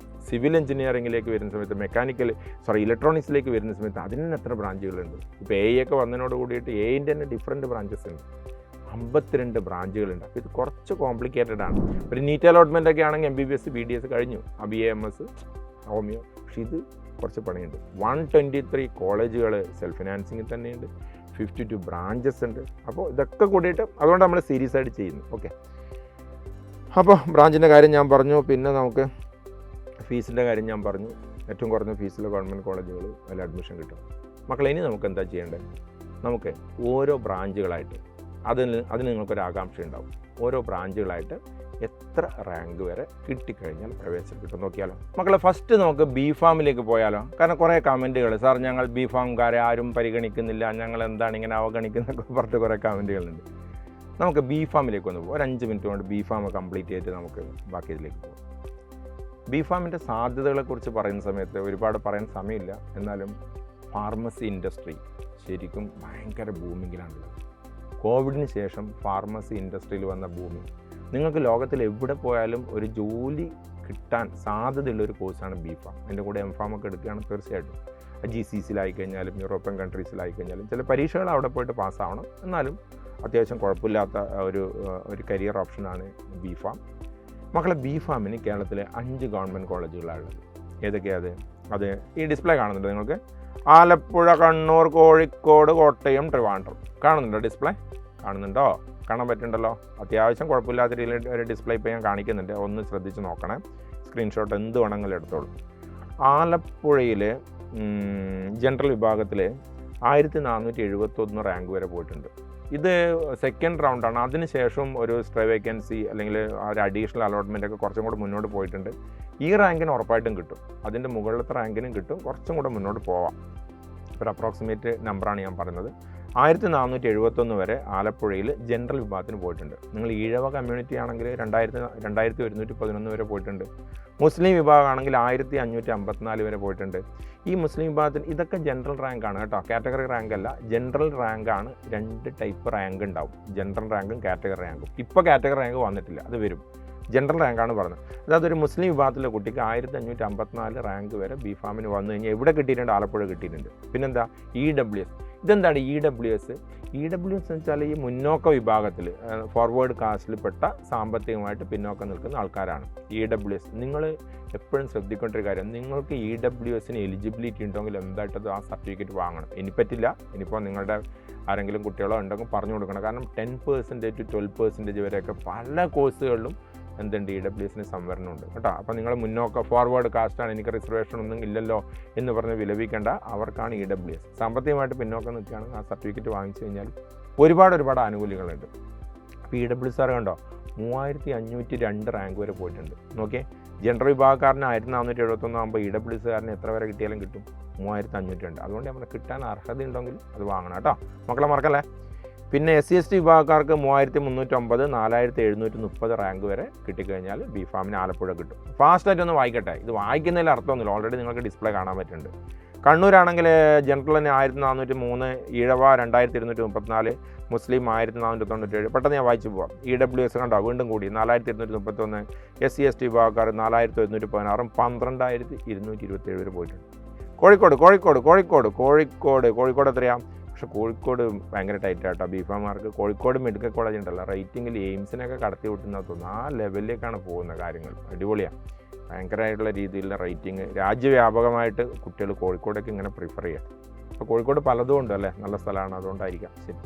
സിവിൽ എഞ്ചിനീയറിംഗിലേക്ക് വരുന്ന സമയത്ത്, ഇലക്ട്രോണിക്സിലേക്ക് വരുന്ന സമയത്ത് അതിന് എത്ര ബ്രാഞ്ചുകളുണ്ട്? ഇപ്പോൾ എ ഒക്കെ വന്നതിനോട് കൂടിയിട്ട് എയിൻ്റെ തന്നെ ഡിഫറെൻറ്റ് ബ്രാഞ്ചസ് ഉണ്ട്. 52 ബ്രാഞ്ചുകളുണ്ട്. അപ്പോൾ ഇത് കുറച്ച് കോംപ്ലിക്കേറ്റഡ് ആണ്. ഒരു നീറ്റ് അലോട്ട്മെൻ്റ് ഒക്കെ ആണെങ്കിൽ MBBS BDS കഴിഞ്ഞു, BAMS, ഹോമിയോ. പക്ഷേ ഇത് കുറച്ച് പണിയുണ്ട്. 123 കോളേജുകൾ സെൽഫ് ഫിനാൻസിങ്ങിൽ തന്നെയുണ്ട്. 52 ബ്രാഞ്ചസ് ഉണ്ട്. അപ്പോൾ ഇതൊക്കെ കൂടിയിട്ട് അതുകൊണ്ട് നമ്മൾ സീരിയസ് ആയിട്ട് ചെയ്യുന്നു. ഓക്കെ, അപ്പോൾ ബ്രാഞ്ചിൻ്റെ കാര്യം ഞാൻ പറഞ്ഞു. പിന്നെ നമുക്ക് ഫീസിൻ്റെ കാര്യം ഞാൻ പറഞ്ഞു. ഏറ്റവും കുറഞ്ഞ ഫീസിൽ ഗവൺമെൻറ് കോളേജുകൾ അതിൽ അഡ്മിഷൻ കിട്ടും. മക്കളെ, ഇനി നമുക്ക് എന്താ ചെയ്യേണ്ടത്? നമുക്ക് ഓരോ ബ്രാഞ്ചുകളായിട്ട് അതിന് നിങ്ങൾക്കൊരു ആകാംക്ഷ ഉണ്ടാവും. ഓരോ ബ്രാഞ്ചുകളായിട്ട് എത്ര റാങ്ക് വരെ കിട്ടിക്കഴിഞ്ഞാൽ പ്രവേശനം കിട്ടും നോക്കിയാലോ. മക്കളെ, ഫസ്റ്റ് നമുക്ക് BPharmയിലേക്ക് പോയാലോ. കാരണം കുറേ കമൻറ്റുകൾ, സാർ ഞങ്ങൾ BPharmകാരെ ആരും പരിഗണിക്കുന്നില്ല, ഞങ്ങൾ എന്താണ് ഇങ്ങനെ അവഗണിക്കുന്നതൊക്കെ പറഞ്ഞിട്ട് കുറേ കമൻറ്റുകളുണ്ട്. നമുക്ക് BPharmയിലേക്ക് ഒന്ന് പോകും. ഒരു 5 മിനിറ്റ് കൊണ്ട് BPharm കംപ്ലീറ്റ് ചെയ്തിട്ട് നമുക്ക് ബാക്കി ഇതിലേക്ക് പോകും. BPharmൻ്റെ സാധ്യതകളെക്കുറിച്ച് പറയുന്ന സമയത്ത് ഒരുപാട് പറയാൻ സമയമില്ല. എന്നാലും ഫാർമസി ഇൻഡസ്ട്രി ശരിക്കും ഭയങ്കര ബൂമിങ്ങിലാണുള്ളത്. കോവിഡിന് ശേഷം ഫാർമസി ഇൻഡസ്ട്രിയിൽ വന്ന ഭൂമി. നിങ്ങൾക്ക് ലോകത്തിൽ എവിടെ പോയാലും ഒരു ജോലി കിട്ടാൻ സാധ്യതയുള്ളൊരു കോഴ്സാണ് BPharm. അതിൻ്റെ കൂടെ MPharm ഒക്കെ എടുക്കുകയാണ് തീർച്ചയായിട്ടും. GCCയിലായിക്കഴിഞ്ഞാലും യൂറോപ്യൻ കൺട്രീസിലായിക്കഴിഞ്ഞാലും ചില പരീക്ഷകൾ അവിടെ പോയിട്ട് പാസ്സാവണം. എന്നാലും അത്യാവശ്യം കുഴപ്പമില്ലാത്ത ഒരു കരിയർ ഓപ്ഷനാണ് BPharm. മക്കളെ, BPharmന് കേരളത്തിലെ 5 ഗവൺമെൻറ് കോളേജുകളാണുള്ളത്. ഏതൊക്കെയാണ് അത് ഈ ഡിസ്പ്ലേ കാണുന്നുണ്ട് നിങ്ങൾക്ക്? ആലപ്പുഴ, കണ്ണൂർ, കോഴിക്കോട്, കോട്ടയം, ട്രിവാൻഡ്രം. കാണുന്നുണ്ടോ ഡിസ്പ്ലേ? കാണുന്നുണ്ടോ? കാണാൻ പറ്റുന്നുണ്ടല്ലോ. അത്യാവശ്യം കുഴപ്പമില്ലാത്ത രീതിയിൽ ഒരു ഡിസ്പ്ലേ ഇപ്പോൾ ഞാൻ കാണിക്കുന്നുണ്ട്. ഒന്ന് ശ്രദ്ധിച്ച് നോക്കണേ. സ്ക്രീൻഷോട്ട് എന്ത് വേണമെങ്കിലും എടുത്തോളൂ. ആലപ്പുഴയിൽ ജനറൽ വിഭാഗത്തിൽ 1471 റാങ്ക് വരെ പോയിട്ടുണ്ട്. ഇത് സെക്കൻഡ് റൗണ്ടാണ്. അതിനുശേഷം ഒരു സ്ട്രേ വേക്കൻസി അല്ലെങ്കിൽ ഒരു അഡീഷണൽ അലോട്ട്മെൻ്റ് ഒക്കെ കുറച്ചും കൂടെ മുന്നോട്ട് പോയിട്ടുണ്ട്. ഈ റാങ്കിന് ഉറപ്പായിട്ടും കിട്ടും. അതിൻ്റെ മുകളിലത്തെ റാങ്കിനും കിട്ടും. കുറച്ചും കൂടെ മുന്നോട്ട് പോവാം. ഒരു അപ്രോക്സിമേറ്റ് നമ്പറാണ് ഞാൻ പറയുന്നത്. 1471 വരെ ആലപ്പുഴയിൽ ജനറൽ വിഭാഗത്തിന് പോയിട്ടുണ്ട്. നിങ്ങൾ ഈഴവ കമ്മ്യൂണിറ്റി ആണെങ്കിൽ 2111 വരെ പോയിട്ടുണ്ട്. മുസ്ലിം വിഭാഗമാണെങ്കിൽ 1554 വരെ പോയിട്ടുണ്ട്. ഈ മുസ്ലിം വിഭാഗത്തിന് ഇതൊക്കെ ജനറൽ റാങ്കാണ് കേട്ടോ, കാറ്റഗറി റാങ്ക് അല്ല. ജനറൽ റാങ്കാണ്. 2 ടൈപ്പ് റാങ്ക് ഉണ്ടാവും, ജനറൽ റാങ്കും കാറ്റഗറി റാങ്കും. ഇപ്പോൾ കാറ്റഗറി റാങ്ക് വന്നിട്ടില്ല, അത് വരും. ജനറൽ റാങ്കാണ് പറഞ്ഞത്. അതായത് ഒരു മുസ്ലിം വിഭാഗത്തിലെ കുട്ടിക്ക് 1554 റാങ്ക് വരെ BPharmന് വന്നു കഴിഞ്ഞാൽ എവിടെ കിട്ടിയിട്ടുണ്ട്? ആലപ്പുഴ കിട്ടിയിട്ടുണ്ട്. പിന്നെന്താ? EWS. ഇതെന്താണ് EWS? EWS എന്ന് വെച്ചാൽ ഈ മുന്നോക്ക വിഭാഗത്തിൽ, ഫോർവേഡ് കാസ്റ്റിൽപ്പെട്ട സാമ്പത്തികമായിട്ട് പിന്നോക്കം നിൽക്കുന്ന ആൾക്കാരാണ് EWS. നിങ്ങൾ എപ്പോഴും ശ്രദ്ധിക്കേണ്ട ഒരു കാര്യം, നിങ്ങൾക്ക് EWSന് എലിജിബിലിറ്റി ഉണ്ടെങ്കിൽ എന്തായിട്ടത് ആ സർട്ടിഫിക്കറ്റ് വാങ്ങണം. ഇനി പറ്റില്ല. ഇനിയിപ്പോൾ നിങ്ങളുടെ ആരെങ്കിലും കുട്ടികളോ ഉണ്ടെങ്കിൽ പറഞ്ഞു കൊടുക്കണം. കാരണം 10% to 12% വരെയൊക്കെ പല കോഴ്സുകളിലും എന്തുണ്ട്? EWSന് സംവരണമുണ്ട് കേട്ടോ. അപ്പോൾ നിങ്ങൾ മുന്നോക്ക ഫോർവേഡ് കാസ്റ്റാണ്, എനിക്ക് റിസർവേഷൻ ഒന്നും ഇല്ലല്ലോ എന്ന് പറഞ്ഞ് വിലപിക്കേണ്ട. അവർക്കാണ് EWS. സാമ്പത്തികമായിട്ട് പിന്നോക്കം നിൽക്കുകയാണെങ്കിൽ ആ സർട്ടിഫിക്കറ്റ് വാങ്ങിച്ചു കഴിഞ്ഞാൽ ഒരുപാട് ആനുകൂല്യങ്ങളുണ്ട്. അപ്പോൾ EWS കണ്ടോ 3502 റാങ്ക് വരെ പോയിട്ടുണ്ട്. നോക്കിയേ, ജനറൽ വിഭാഗക്കാരന് 1471 ആകുമ്പോൾ EWSകാരന് എത്ര വരെ കിട്ടിയാലും കിട്ടും? 3502. അതുകൊണ്ട് നമ്മൾ കിട്ടാൻ അർഹതയുണ്ടെങ്കിൽ അത് വാങ്ങണം കേട്ടോ, മക്കളെ മറക്കല്ലേ. പിന്നെ SC/ST വിഭാഗക്കാർക്ക് 3309, 4730 റാങ്ക് വരെ കിട്ടിക്കഴിഞ്ഞാൽ BPharmന് ആലപ്പുഴ കിട്ടും. ഫാസ്റ്റായിട്ടൊന്ന് വായിക്കട്ടെ. ഇത് വായിക്കുന്നതിൽ അർത്ഥമൊന്നുമില്ല, ഓൾറെഡി നിങ്ങൾക്ക് ഡിസ്പ്ലേ കാണാൻ പറ്റുന്നുണ്ട്. കണ്ണൂരാണെങ്കിൽ ജനറലിന് 1403, ഈഴവ 2234, മുസ്ലിം 1497. പെട്ടെന്ന് ഞാൻ വായിച്ചു പോവാം. EWS കണ്ടോ വീണ്ടും കൂടി 4231, SC/ST വിഭാഗക്കാർ 4116, 12227 വരെ പോയിട്ടുണ്ട്. കോഴിക്കോട് എത്രയാണ്? പക്ഷെ കോഴിക്കോട് ഭയങ്കര ടൈറ്റ് ആട്ടോ BPharmമാർക്ക്. കോഴിക്കോട് മെഡിക്കൽ കോളേജ് ഉണ്ടല്ലോ, റേറ്റിംഗിൽ എയിംസിനൊക്കെ കടത്തി വിട്ടുന്ന തോന്നുന്നു. ആ ലെവലിലേക്കാണ് പോകുന്ന കാര്യങ്ങൾ. അടിപൊളിയാണ്. ഭയങ്കരമായിട്ടുള്ള രീതിയിലുള്ള റേറ്റിംഗ്. രാജ്യവ്യാപകമായിട്ട് കുട്ടികൾ കോഴിക്കോടൊക്കെ ഇങ്ങനെ പ്രിഫർ ചെയ്യാം. അപ്പോൾ കോഴിക്കോട് പലതും ഉണ്ട് അല്ലേ, നല്ല സ്ഥലമാണ്, അതുകൊണ്ടായിരിക്കാം. ശരി,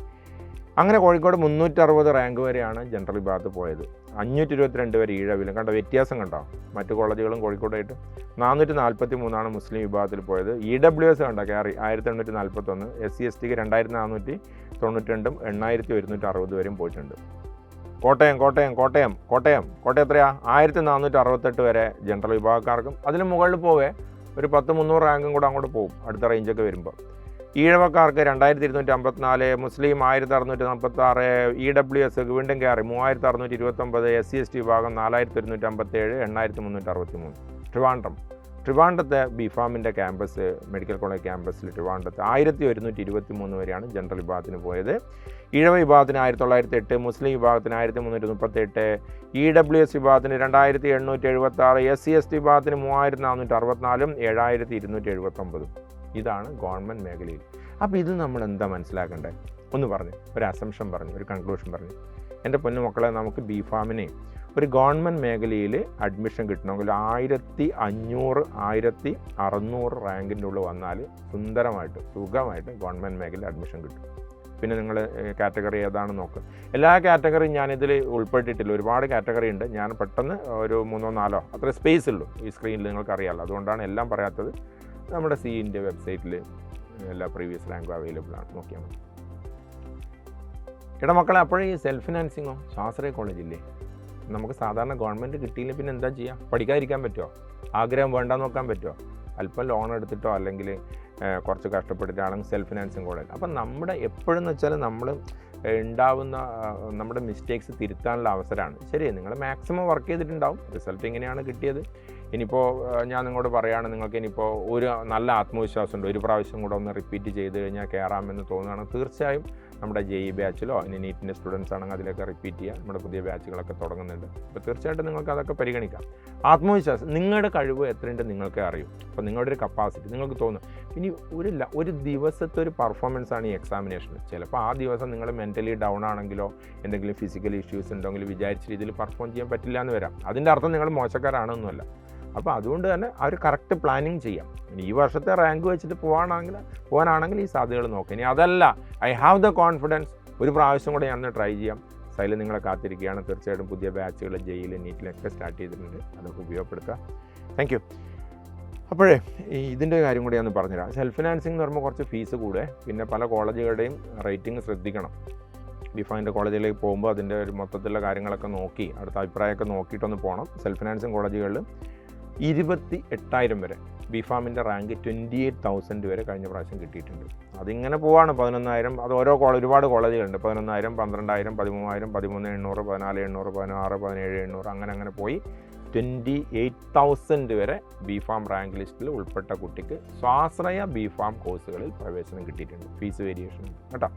അങ്ങനെ കോഴിക്കോട് 360 റാങ്ക് വരെയാണ് ജനറൽ വിഭാഗത്ത് പോയത്. 522 വരെ ഈഴവിലും. കണ്ടോ വ്യത്യാസം കണ്ടോ മറ്റു കോളേജുകളും കോഴിക്കോടായിട്ട്. 443 മുസ്ലിം വിഭാഗത്തിൽ പോയത്. EWS കണ്ടോ കയറി 1841, SC/STക്ക് 2492, 8160 വരെയും പോയിട്ടുണ്ട്. കോട്ടയം എത്രയാ? 1468 വരെ ജനറൽ വിഭാഗക്കാർക്കും അതിന് മുകളിൽ പോവേ ഒരു 10-300 റാങ്കും കൂടെ അങ്ങോട്ട് പോകും അടുത്ത റേഞ്ചൊക്കെ വരുമ്പോൾ. ഈഴവക്കാർക്ക് 2254, മുസ്ലിം 1646, EWS വീണ്ടും കയറി 3629, SC/ST വിഭാഗം 4157, 8363. ട്രിവാൻഡ്രത്തെ ബിഫാമിൻ്റെ ക്യാമ്പസ്, മെഡിക്കൽ കോളേജ് ക്യാമ്പസിൽ ട്രിവാൻഡ്രത്ത് 1123 വരെയാണ് ജനറൽ വിഭാഗത്തിന് പോയത്. ഈഴവ വിഭാഗത്തിന് 1908, മുസ്ലിം വിഭാഗത്തിന് 1338, EWS വിഭാഗത്തിന് 2876, SC/ST വിഭാഗത്തിന് 3464, 7279. ഇതാണ് ഗവൺമെൻറ് മേഖലയിൽ. അപ്പോൾ ഇത് നമ്മൾ എന്താ മനസ്സിലാക്കേണ്ടത്? ഒന്ന് പറഞ്ഞു, ഒരു അസംഷൻ പറഞ്ഞു, ഒരു കൺക്ലൂഷൻ പറഞ്ഞു. എൻ്റെ പൊന്നുമക്കളെ, നമുക്ക് ബിഫാമിനെ ഒരു ഗവൺമെൻറ് മേഖലയിൽ അഡ്മിഷൻ കിട്ടണമെങ്കിൽ 1500, 1600 റാങ്കിൻ്റെ ഉള്ളിൽ വന്നാൽ സുന്ദരമായിട്ട് സുഖമായിട്ട് ഗവൺമെൻറ് മേഖലയിൽ അഡ്മിഷൻ കിട്ടും. പിന്നെ നിങ്ങൾ കാറ്റഗറി ഏതാണെന്ന് നോക്കുക. എല്ലാ കാറ്റഗറിയും ഞാനിതിൽ ഉൾപ്പെട്ടിട്ടില്ല, ഒരുപാട് കാറ്റഗറി ഉണ്ട്. ഞാൻ പെട്ടെന്ന് ഒരു 3-4 അത്ര സ്പേസ് ഉള്ളൂ ഈ സ്ക്രീനിൽ, നിങ്ങൾക്കറിയാമല്ലോ. അതുകൊണ്ടാണ് എല്ലാം പറയാത്തത്. നമ്മുടെ CEൻ്റെ വെബ്സൈറ്റിൽ എല്ലാ പ്രീവിയസ് റാങ്കും അവൈലബിൾ ആണ്, നോക്കിയാൽ മതി. മക്കളെ, അപ്പോഴേ ഈ സെൽഫ് ഫിനാൻസിങ്ങോ സ്വാശ്രയ കോളേജില്ലേ? നമുക്ക് സാധാരണ ഗവൺമെൻറ് കിട്ടിയില്ല പിന്നെ എന്താ ചെയ്യുക? പഠിക്കാതിരിക്കാൻ പറ്റുമോ? ആഗ്രഹം വേണ്ടാന്ന് നോക്കാൻ പറ്റുമോ? അല്പം ലോൺ എടുത്തിട്ടോ അല്ലെങ്കിൽ കുറച്ച് കഷ്ടപ്പെട്ടിട്ടാണെങ്കിൽ സെൽഫ് ഫിനാൻസിങ് കോളേജ്. അപ്പം നമ്മുടെ എപ്പോഴെന്ന് വെച്ചാൽ നമ്മൾ ഉണ്ടാവുന്ന നമ്മുടെ മിസ്റ്റേക്സ് തിരുത്താനുള്ള അവസരമാണ്. ശരി, നിങ്ങൾ മാക്സിമം വർക്ക് ചെയ്തിട്ടുണ്ടാവും, റിസൾട്ട് ഇങ്ങനെയാണ് കിട്ടിയത്. ഇനിയിപ്പോൾ ഞാൻ നിങ്ങളോട് പറയുകയാണ്, നിങ്ങൾക്ക് ഇനിയിപ്പോൾ ഒരു നല്ല ആത്മവിശ്വാസമുണ്ട്, ഒരു പ്രാവശ്യം കൂടെ ഒന്ന് റിപ്പീറ്റ് ചെയ്ത് കഴിഞ്ഞാൽ കയറാമെന്ന് തോന്നുകയാണ്, തീർച്ചയായും നമ്മുടെ JEE ബാച്ചിലോ ഇനി നീറ്റിൻ്റെ സ്റ്റുഡൻസ് ആണെങ്കിൽ അതിലൊക്കെ റിപ്പീറ്റ് ചെയ്യുക. നമ്മുടെ പുതിയ ബാച്ചുകളൊക്കെ തുടങ്ങുന്നുണ്ട്. അപ്പോൾ തീർച്ചയായിട്ടും നിങ്ങൾക്ക് അതൊക്കെ പരിഗണിക്കാം. ആത്മവിശ്വാസം, നിങ്ങളുടെ കഴിവ് എത്രയുണ്ട് നിങ്ങൾക്ക് അറിയും. അപ്പോൾ നിങ്ങളുടെ ഒരു കപ്പാസിറ്റി നിങ്ങൾക്ക് തോന്നും. ഇനി ഒരു ദിവസത്തെ ഒരു പെർഫോമൻസ് ആണ് ഈ എക്സാമിനേഷൻ. ചിലപ്പോൾ ആ ദിവസം നിങ്ങൾ മെൻ്റലി ഡൗൺ ആണെങ്കിലോ എന്തെങ്കിലും ഫിസിക്കൽ ഇഷ്യൂസ് ഉണ്ടെങ്കിൽ വിചാരിച്ച രീതിയിൽ പെർഫോം ചെയ്യാൻ പറ്റില്ല എന്ന് വരാം. അതിൻ്റെ അർത്ഥം നിങ്ങൾ മോശക്കാരാണെന്നല്ല. അപ്പോൾ അതുകൊണ്ട് തന്നെ അവർ കറക്റ്റ് പ്ലാനിങ് ചെയ്യാം. ഇനി ഈ വർഷത്തെ റാങ്ക് വെച്ചിട്ട് പോകാനാണെങ്കിൽ ഈ സാധ്യതകൾ നോക്കാം. ഇനി അതല്ല, ഐ ഹാവ് ദ കോൺഫിഡൻസ്, ഒരു പ്രാവശ്യം കൂടെ ഞാൻ ട്രൈ ചെയ്യാം. സൈല് നിങ്ങളെ കാത്തിരിക്കുകയാണ്. തീർച്ചയായിട്ടും പുതിയ ബാച്ചുകൾ JEE നീറ്റിലൊക്കെ സ്റ്റാർട്ട് ചെയ്തിട്ടുണ്ട്, അതൊക്കെ ഉപയോഗപ്പെടുത്തുക. Thank you. അപ്പോഴേ ഇതിൻ്റെ കാര്യം കൂടി ഞാൻ പറഞ്ഞുതരാം. സെൽഫ് ഫിനാൻസിങ് എന്ന് പറയുമ്പോൾ കുറച്ച് ഫീസ് കൂടെ, പിന്നെ പല കോളേജുകളുടെയും റേറ്റിംഗ് ശ്രദ്ധിക്കണം. ഡിഫൈൻഡ് കോളേജിലേക്ക് പോകുമ്പോൾ അതിൻ്റെ ഒരു മൊത്തത്തിലുള്ള കാര്യങ്ങളൊക്കെ നോക്കി അടുത്ത അഭിപ്രായമൊക്കെ നോക്കിയിട്ടൊന്ന് പോകണം. സെൽഫ് ഫിനാൻസിങ് കോളേജുകളിൽ 28,000 വരെ, ബിഫാമിൻ്റെ റാങ്ക് 28,000 വരെ കഴിഞ്ഞ പ്രാവശ്യം കിട്ടിയിട്ടുണ്ട്. അതിങ്ങനെ പോവാണ്. 11,000, അത് ഓരോ ഒരുപാട് കോളേജുകളുണ്ട്. 11,000, 12,000, 13,000, 13,800, 14,800, 16,000, 17,800 അങ്ങനെ പോയി 28,000 വരെ ബിഫാം റാങ്ക് ലിസ്റ്റിൽ ഉൾപ്പെട്ട കുട്ടിക്ക് സ്വാശ്രയ ബിഫാം കോഴ്സുകളിൽ പ്രവേശനം കിട്ടിയിട്ടുണ്ട്. ഫീസ് വേരിയേഷൻ കേട്ടോ.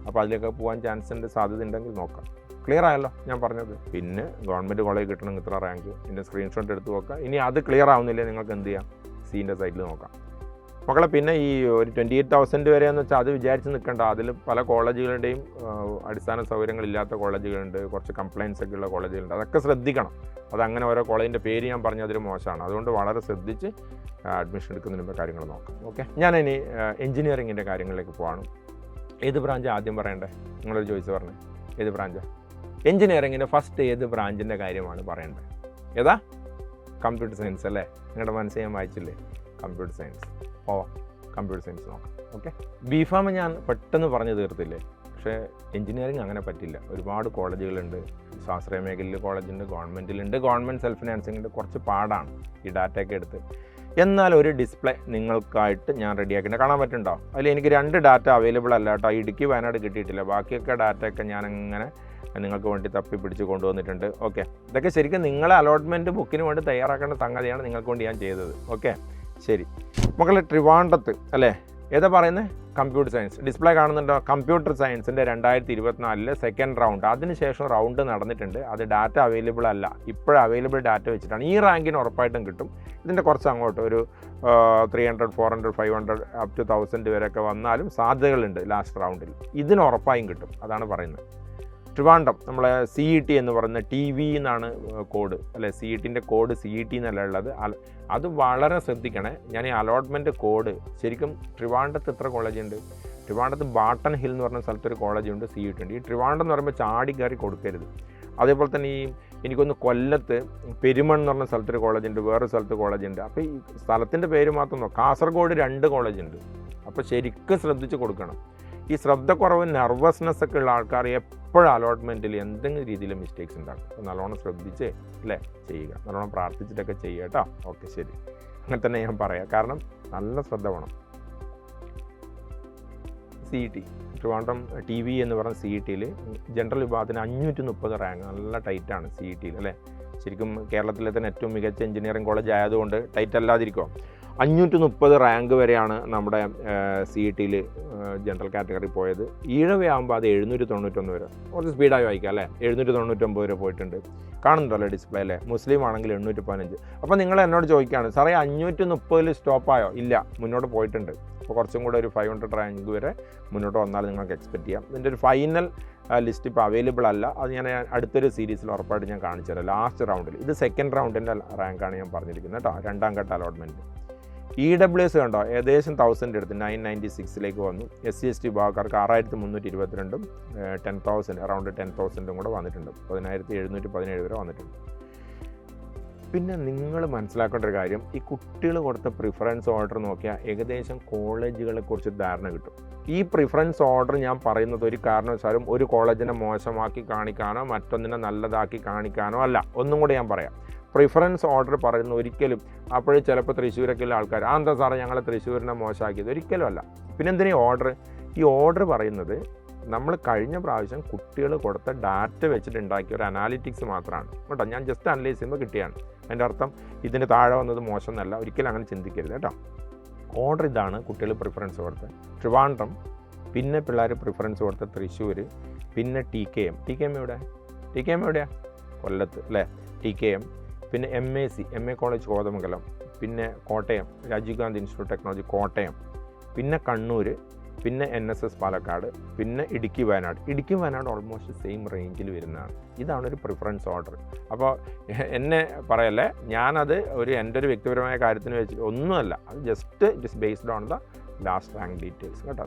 അപ്പോൾ അതിലേക്ക് പോകാൻ ചാൻസ് ഉണ്ട്, സാധ്യത ഉണ്ടെങ്കിൽ നോക്കാം. ക്ലിയർ ആയല്ലോ ഞാൻ പറഞ്ഞത്? പിന്നെ ഗവൺമെൻറ് കോളേജ് കിട്ടണമെങ്കിൽ ഇത്ര റാങ്ക്, ഇതിൻ്റെ സ്ക്രീൻഷോട്ട് എടുത്ത് നോക്കാം. ഇനി അത് ക്ലിയർ ആവുന്നില്ലേ നിങ്ങൾക്ക് എന്ത് ചെയ്യാം? CEൻ്റെ സൈറ്റിൽ നോക്കാം. മക്കളെ, പിന്നെ ഈ ഒരു 28,000 വരെ എന്ന് വെച്ചാൽ അത് വിചാരിച്ച് നിൽക്കേണ്ട. അതിൽ പല കോളേജുകളുടെയും അടിസ്ഥാന സൗകര്യങ്ങളില്ലാത്ത കോളേജുകളുണ്ട്, കുറച്ച് കംപ്ലയിൻസ് ഒക്കെ ഉള്ള കോളേജുകളുണ്ട്. അതൊക്കെ ശ്രദ്ധിക്കണം. അതങ്ങനെ ഓരോ കോളേജിൻ്റെ പേര് ഞാൻ പറഞ്ഞതിൽ മോശമാണ്. അതുകൊണ്ട് വളരെ ശ്രദ്ധിച്ച് അഡ്മിഷൻ എടുക്കുന്നതിന് മുമ്പ് കാര്യങ്ങൾ നോക്കാം. ഓക്കെ, ഞാനിനി എഞ്ചിനീയറിങ്ങിൻ്റെ കാര്യങ്ങളിലേക്ക് പോവാണ്. ഏത് ബ്രാഞ്ച് ആദ്യം പറയണ്ടേ? നിങ്ങളൊരു ചോയ്സ് പറഞ്ഞേ, ഏത് ബ്രാഞ്ചാണ്? എഞ്ചിനീയറിങ്ങിൻ്റെ ഫസ്റ്റ് ഏത് ബ്രാഞ്ചിൻ്റെ കാര്യമാണ് പറയേണ്ടത്? ഏതാ? കമ്പ്യൂട്ടർ സയൻസ് അല്ലേ? നിങ്ങളുടെ മനസ്സിൽ ഞാൻ വായിച്ചില്ലേ? Computer science. കമ്പ്യൂട്ടർ സയൻസ് നോക്കാം. ഓക്കെ, ബിഫാം ഞാൻ പെട്ടെന്ന് പറഞ്ഞു തീർത്തില്ലേ? പക്ഷേ എഞ്ചിനീയറിങ് അങ്ങനെ പറ്റില്ല. ഒരുപാട് കോളേജുകളുണ്ട്. സ്വാശ്രയ മേഖലയിൽ കോളേജുണ്ട്, ഗവൺമെൻറ്റിലുണ്ട്. ഗവൺമെൻറ് സെൽഫ് ഫിനാൻസിങ്ങിൻ്റെ കുറച്ച് പാടാണ് ഈ ഡാറ്റയൊക്കെ എടുത്ത്. എന്നാൽ ഒരു ഡിസ്പ്ലേ നിങ്ങൾക്കായിട്ട് ഞാൻ റെഡിയാക്കിയിട്ട് കാണാൻ പറ്റുന്നുണ്ടോ? അതിൽ എനിക്ക് 2 ഡാറ്റ അവൈലബിൾ അല്ല കേട്ടോ. ഇടുക്കി വയനാട് കിട്ടിയിട്ടില്ല. ബാക്കിയൊക്കെ ഡാറ്റയൊക്കെ ഞാനങ്ങനെ നിങ്ങൾക്ക് വേണ്ടി തപ്പി പിടിച്ച് കൊണ്ടുവന്നിട്ടുണ്ട്. ഓക്കെ, ഇതൊക്കെ ശരിക്കും നിങ്ങളെ അലോട്ട്മെൻറ്റ് ബുക്കിന് വേണ്ടി തയ്യാറാക്കേണ്ട സംഗതിയാണ് നിങ്ങൾക്ക് വേണ്ടി ഞാൻ ചെയ്തത്. ഓക്കെ, ശരി മക്കളെ. ട്രിവാൻഡ്രത്ത് അല്ലേ, ഏതാ പറയുന്നത്? Computer science. ഡിസ്പ്ലേ കാണുന്നുണ്ടോ? കമ്പ്യൂട്ടർ സയൻസിൻ്റെ 2024 സെക്കൻഡ് റൗണ്ട്. അതിനുശേഷം റൗണ്ട് നടന്നിട്ടുണ്ട്. അത് ഡാറ്റ അവൈലബിൾ അല്ല, ഇപ്പോഴും അവൈലബിൾ ഡാറ്റ വെച്ചിട്ടാണ്. ഈ റാങ്കിന് ഉറപ്പായിട്ടും കിട്ടും. ഇതിൻ്റെ കുറച്ച് അങ്ങോട്ട് ഒരു 300, 400, 500 up to 1000 വരെയൊക്കെ വന്നാലും സാധ്യതകളുണ്ട് ലാസ്റ്റ് റൗണ്ടിൽ. ഇതിന് ഉറപ്പായും കിട്ടും, അതാണ് പറയുന്നത്. ട്രിവാൻഡ്രം നമ്മളെ CET എന്ന് പറയുന്ന TV എന്നാണ് കോഡ് അല്ലേ? CETൻ്റെ കോഡ് CET എന്നല്ല ഉള്ളത്. അത് വളരെ ശ്രദ്ധിക്കണേ. ഞാൻ ഈ അലോട്ട്മെൻറ്റ് കോഡ് ശരിക്കും ട്രിവാൻഡ്രത്ത് എത്ര കോളേജുണ്ട്? ട്രിവാൻഡ്രത്ത് ബാട്ടൺ ഹിൽ എന്ന് പറഞ്ഞ സ്ഥലത്തൊരു കോളേജുണ്ട്, CET ഉണ്ട്. ഈ ട്രിവാൻഡ്രം എന്ന് പറയുമ്പോൾ ചാടി കയറി കൊടുക്കരുത്. അതേപോലെ തന്നെ എനിക്കൊന്ന് കൊല്ലത്ത് പെരുമൺ എന്ന് പറഞ്ഞ സ്ഥലത്തൊരു കോളേജുണ്ട്, വേറെ സ്ഥലത്ത് കോളേജുണ്ട്. അപ്പോൾ ഈ സ്ഥലത്തിൻ്റെ പേര് മാത്രം നോക്കാം. കാസർഗോഡ് 2 കോളേജുണ്ട്. അപ്പോൾ ശരിക്കും ശ്രദ്ധിച്ച് കൊടുക്കണം. ഈ ശ്രദ്ധക്കുറവ്, നെർവസ്നെസ് ഒക്കെ ഉള്ള ആൾക്കാർ എപ്പോഴും അലോട്ട്മെൻറ്റിൽ എന്തെങ്കിലും രീതിയിൽ മിസ്റ്റേക്സ് ഉണ്ടാകും. അപ്പോൾ നല്ലോണം ശ്രദ്ധിച്ച് അല്ലേ ചെയ്യുക, നല്ലോണം പ്രാർത്ഥിച്ചിട്ടൊക്കെ ചെയ്യുക കേട്ടോ. ഓക്കെ, ശരി, അങ്ങനെ തന്നെ ഞാൻ പറയാം, കാരണം നല്ല ശ്രദ്ധ വേണം. CET ട്രിവാൻഡ്രം TV എന്ന് പറഞ്ഞ CET-യിൽ ജനറൽ വിഭാഗത്തിന് 530 റാങ്ക്, നല്ല ടൈറ്റാണ് CET-യിൽ അല്ലേ. ശരിക്കും കേരളത്തിലെ തന്നെ ഏറ്റവും മികച്ച എഞ്ചിനീയറിംഗ് കോളേജ് ആയതുകൊണ്ട് ടൈറ്റ് അല്ലാതിരിക്കുമോ. 530 റാങ്ക് വരെയാണ് നമ്മുടെ CET-യിൽ ജനറൽ കാറ്റഗറി പോയത്. ഈഴവയാകുമ്പോൾ അത് 791 വരെ, കുറച്ച് സ്പീഡായി വായിക്കാം അല്ലേ. 799 വരെ പോയിട്ടുണ്ട്, കാണുന്നുണ്ടല്ലോ ഡിസ്പ്ലേ അല്ലേ. മുസ്ലിം ആണെങ്കിൽ 815. അപ്പോൾ നിങ്ങൾ എന്നോട് ചോദിക്കുകയാണ്, സാറേ 530 സ്റ്റോപ്പായോ? ഇല്ല, മുന്നോട്ട് പോയിട്ടുണ്ട്. അപ്പോൾ കുറച്ചും കൂടെ ഒരു 500 റാങ്ക് വരെ മുന്നോട്ട് വന്നാൽ നിങ്ങൾക്ക് എക്സ്പെക്റ്റ് ചെയ്യാം. ഇതിൻ്റെ ഒരു ഫൈനൽ ലിസ്റ്റ് ഇപ്പോൾ അവൈലബിൾ അല്ല, അത് ഞാൻ അടുത്തൊരു സീരീസിൽ ഉറപ്പായിട്ട് ഞാൻ കാണിച്ചു തരാം. ലാസ്റ്റ് റൗണ്ടിൽ, ഇത് സെക്കൻഡ് റൗണ്ടിൻ്റെ റാങ്കാണ് ഞാൻ പറഞ്ഞിരിക്കുന്നത് കേട്ടോ, 2ാം ഘട്ട അലോട്ട്മെൻറ്റ്. EWS കണ്ടോ, ഏകദേശം 1000 അടുത്ത് 996 വന്നു. SC/ST വിഭാഗക്കാർക്ക് 6322, 10,000 അറൗണ്ട് 10,000 കൂടെ വന്നിട്ടുണ്ട്. 1717 വരെ വന്നിട്ടുണ്ട്. പിന്നെ നിങ്ങൾ മനസ്സിലാക്കേണ്ട ഒരു കാര്യം, ഈ കുട്ടികൾ കൊടുത്ത പ്രിഫറൻസ് ഓർഡർ നോക്കിയാൽ ഏകദേശം കോളേജുകളെക്കുറിച്ച് ധാരണ കിട്ടും. ഈ പ്രിഫറൻസ് ഓർഡർ ഞാൻ പറയുന്നത് ഒരു കാരണവശാലും ഒരു കോളേജിനെ മോശമാക്കി കാണിക്കാനോ മറ്റൊന്നിനെ നല്ലതാക്കി കാണിക്കാനോ അല്ല. ഒന്നും കൂടെ ഞാൻ പറയാം, പ്രിഫറൻസ് ഓർഡർ പറയുന്ന ഒരിക്കലും അപ്പോഴേ ചിലപ്പോൾ തൃശ്ശൂരൊക്കെയുള്ള ആൾക്കാർ എന്താ സാറേ ഞങ്ങൾ തൃശ്ശൂരിനെ മോശമാക്കിയത്, ഒരിക്കലും അല്ല. പിന്നെ എന്തിനാ ഈ ഓർഡർ പറയുന്നത് നമ്മൾ കഴിഞ്ഞ പ്രാവശ്യം കുട്ടികൾ കൊടുത്ത ഡാറ്റ വെച്ചിട്ട് ഉണ്ടാക്കിയ ഒരു അനാലിറ്റിക്സ് മാത്രമാണ് കേട്ടോ. ഞാൻ ജസ്റ്റ് അനലൈസ് ചെയ്യുമ്പോൾ കിട്ടിയാണ്. അതിൻ്റെ അർത്ഥം ഇതിന് താഴെ വന്നത് മോശം എന്നല്ല, ഒരിക്കലും അങ്ങനെ ചിന്തിക്കരുത് കേട്ടോ. ഓർഡർ ഇതാണ്, കുട്ടികൾ പ്രിഫറൻസ് കൊടുത്ത ട്രിവാൻഡ്രം, പിന്നെ പിള്ളേർ പ്രിഫറൻസ് കൊടുത്ത തൃശ്ശൂർ, പിന്നെ TKM എവിടെയാണ്? കൊല്ലത്ത് അല്ലേ, TKM. പിന്നെ MA കോളേജ് കോതമംഗലം, പിന്നെ Kottayam Rajiv Gandhi Institute of Technology Kottayam, പിന്നെ കണ്ണൂർ, പിന്നെ NSS പാലക്കാട്, പിന്നെ ഇടുക്കി വയനാട് ഓൾമോസ്റ്റ് സെയിം റേഞ്ചിൽ വരുന്നതാണ്. ഇതാണ് ഒരു പ്രിഫറൻസ് ഓർഡർ. അപ്പോൾ എന്നെ പറയല്ലേ, ഞാനത് എൻ്റെ ഒരു വ്യക്തിപരമായ കാര്യത്തിന് വെച്ചിട്ട് ഒന്നുമല്ല, അത് just based on the last rank details കേട്ടോ.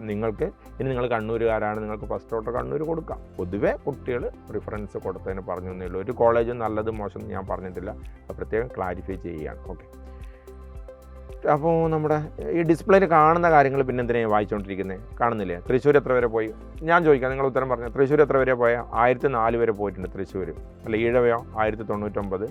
നിങ്ങൾ കണ്ണൂരുകാരാണ്, നിങ്ങൾക്ക് ഫസ്റ്റ് ഓർഡർ കണ്ണൂർ കൊടുക്കാം. പൊതുവെ കുട്ടികൾ പ്രിഫറൻസ് കൊടുത്തതിന് പറഞ്ഞു എന്നേ ഉള്ളൂ. ഒരു കോളേജ് നല്ലത് മോശം ഞാൻ പറഞ്ഞിട്ടില്ല, അത് പ്രത്യേകം ക്ലാരിഫൈ ചെയ്യുകയാണ്. ഓക്കെ, അപ്പോൾ നമ്മുടെ ഈ ഡിസ്പ്ലേയിൽ കാണുന്ന കാര്യങ്ങൾ പിന്നെ എന്തിനാണ് വായിച്ചുകൊണ്ടിരിക്കുന്നത്, കാണുന്നില്ലേ? തൃശ്ശൂർ എത്ര വരെ പോയി? ഞാൻ ചോദിക്കാം, നിങ്ങൾ ഉത്തരം പറഞ്ഞു. തൃശ്ശൂർ എത്ര വരെ പോയാൽ? 1004 വരെ പോയിട്ടുണ്ട് തൃശ്ശൂർ. അല്ല, ഈഴവയോ 1099,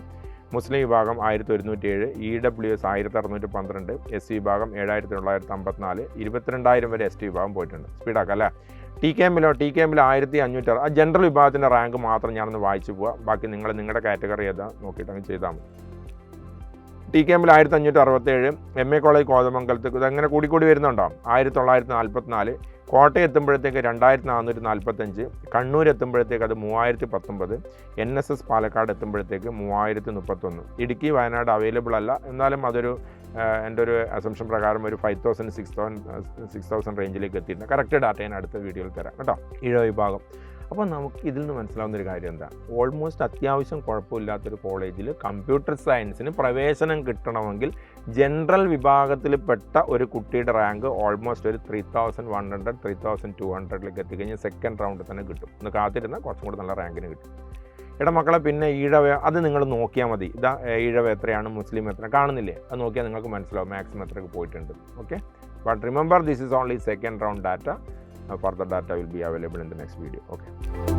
മുസ്ലിം വിഭാഗം 1107, EWS 1612, SC വിഭാഗം 7954, 22,000 വരെ ST വിഭാഗം പോയിട്ടുണ്ട്. സ്പീഡാക്കാം അല്ലേ. TKM-ലോ 1500. ആ ജനറൽ വിഭാഗത്തിൻ്റെ റാങ്ക് മാത്രം ഞാനൊന്ന് വായിച്ചു പോവാം. ബാക്കി നിങ്ങളുടെ കാറ്റഗറി ഏതാ നോക്കിയിട്ട് അങ്ങ് ചെയ്താൽ മതി. TKM-ൽ 1567, MA കോളേജ് കോതമംഗലത്തേക്ക് ഇതങ്ങനെ കൂടി വരുന്നുണ്ടോ? 1944, കോട്ടയം എത്തുമ്പോഴത്തേക്ക് 2445, കണ്ണൂർ എത്തുമ്പോഴത്തേക്ക് അത് 3019, NSS പാലക്കാട് എത്തുമ്പോഴത്തേക്ക് 3031. ഇടുക്കി വയനാട് അവൈലബിൾ അല്ല, എന്നാലും അതൊരു എൻ്റെ ഒരു അസംഷൻ പ്രകാരം ഒരു 5,000 6,000 റേഞ്ചിലേക്ക് എത്തിയിട്ടുണ്ട്. കറക്റ്റ് ഡാറ്റ ഞാൻ അടുത്ത വീഡിയോയിൽ തരാം കേട്ടോ. ഈഴവ വിഭാഗം. അപ്പോൾ നമുക്ക് ഇതിൽ നിന്ന് മനസ്സിലാവുന്നൊരു കാര്യം എന്താ, ഓൾമോസ്റ്റ് അത്യാവശ്യം കുഴപ്പമില്ലാത്തൊരു കോളേജിൽ കമ്പ്യൂട്ടർ സയൻസിന് പ്രവേശനം കിട്ടണമെങ്കിൽ ജനറൽ വിഭാഗത്തിൽ പെട്ട ഒരു കുട്ടിയുടെ റാങ്ക് ഓൾമോസ്റ്റ് ഒരു 3,100 3,200 എത്തിക്കഴിഞ്ഞാൽ സെക്കൻഡ് റൗണ്ടിൽ തന്നെ കിട്ടും. ഒന്ന് കാത്തിരുന്നാൽ കുറച്ചും കൂടി നല്ല റാങ്കിന് കിട്ടും. മക്കളെ, പിന്നെ ഈഴവ അത് നിങ്ങൾ നോക്കിയാൽ മതി. ഇതാ ഈഴവ എത്രയാണ്, മുസ്ലിം എത്ര കാണുന്നില്ലേ, അത് നോക്കിയാൽ നിങ്ങൾക്ക് മനസ്സിലാവും മാക്സിമം എത്രയൊക്കെ പോയിട്ടുണ്ട്. Okay, but remember this is only second round data. Further data will be available in the next video. Okay.